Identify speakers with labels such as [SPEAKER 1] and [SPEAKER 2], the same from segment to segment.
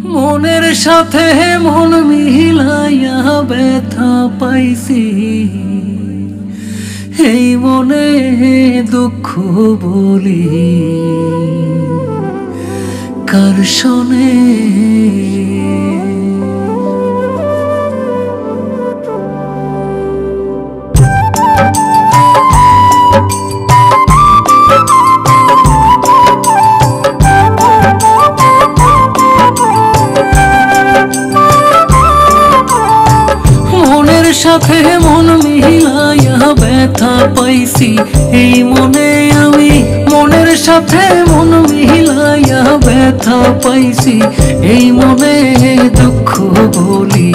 [SPEAKER 1] মনের সাথে মন মিলাইয়া ব্যথা পাইছি, এই মনে দুঃখ বলি কার শোনে। মনের সাথে মন মিলাইয়া ব্যথা পাইছি, এই মনে আমি মনের সাথে মন মিলাইয়া ব্যথা পাইছি, এই মনে দুঃখ বলি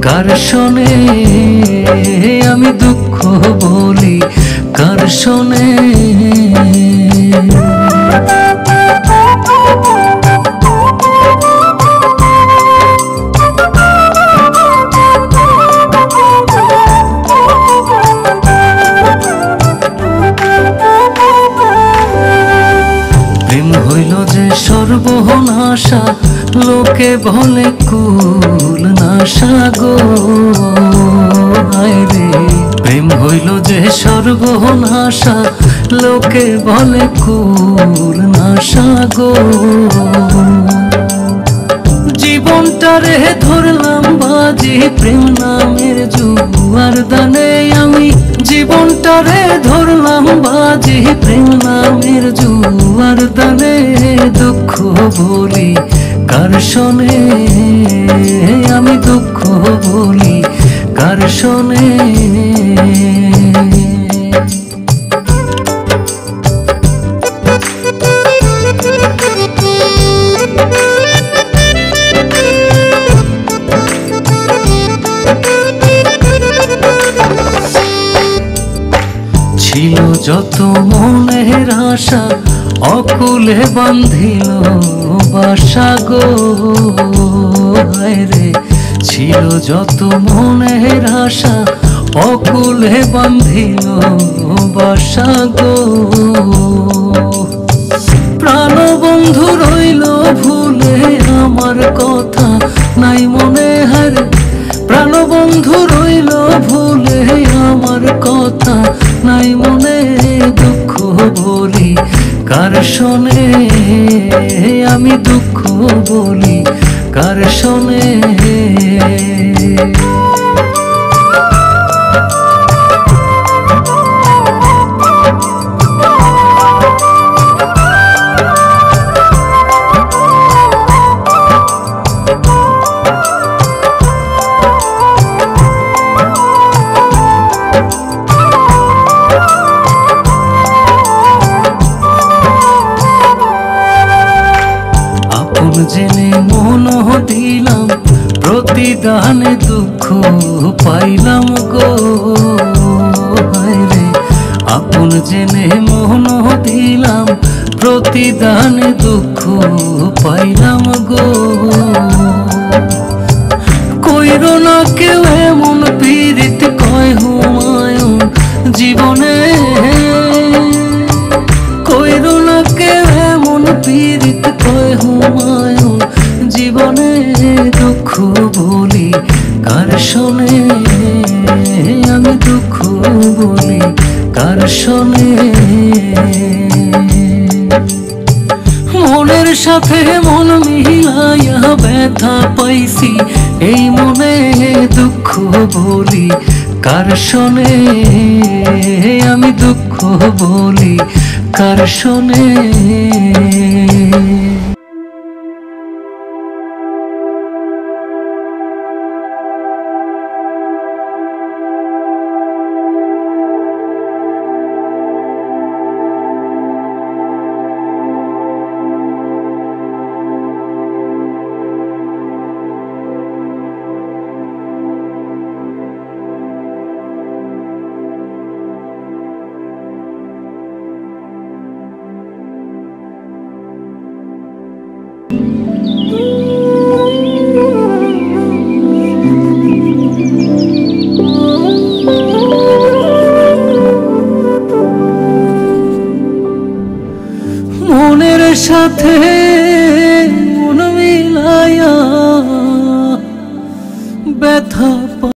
[SPEAKER 1] কার শোনে, আমি দুঃখ বলি কার শোনে। প্রেম হইল যে সর্বনাশা, লোকে বলে কুল নাশা গো হায়রে। প্রেম হইল যে সর্বনাশা, লোকে বলে কুল নাশা গো। জীবনটারে ধরলাম বাজি প্রেম নামের জুয়ার দানে, আমি জীবনটারে ধরলাম বাজি প্রেম নামের জুয়ার দানে, দুঃখ বলি কার শোনে, আমি দুঃখ বলি কার শোনে। ছিল যত মনের আশা, অকুলে বান্ধিল বাসা গো হায়রে। ছিল যত মনের আশা, অকুলে বান্ধিল বাসা গো। প্রাণ বন্ধু রইল ভুলে আমার কথা নাই মনে হারে, প্রাণ বন্ধু রইল ভুলে আমার কথা নাই মনে, দুঃখ বলি কার শোনে, আমি দুঃখ বলি কার শোনে। জেনে মন দিলাম প্রতিদানে দুঃখ পাইলাম গো হায়রে। আপন জেনে মন দিলাম প্রতিদানে দুঃখ পাইলাম গো। কইর না কেউ এমন পীড়িত কয় হুমায়ুন জীবনে, কইর না কেউ এমন পীড়িত কয় হুমায়ুন জীবনে, দুঃখ বলি কার শোনে, আমি দুঃখ বলি কার শোনে। মনের সাথে মন মিলাইয়া ব্যথা পাইছি, এই মনে দুঃখ বলি কার শোনে, আমি দুঃখ বলি কার শোনে। মনের সাথে মন মিলায়া ব্যথা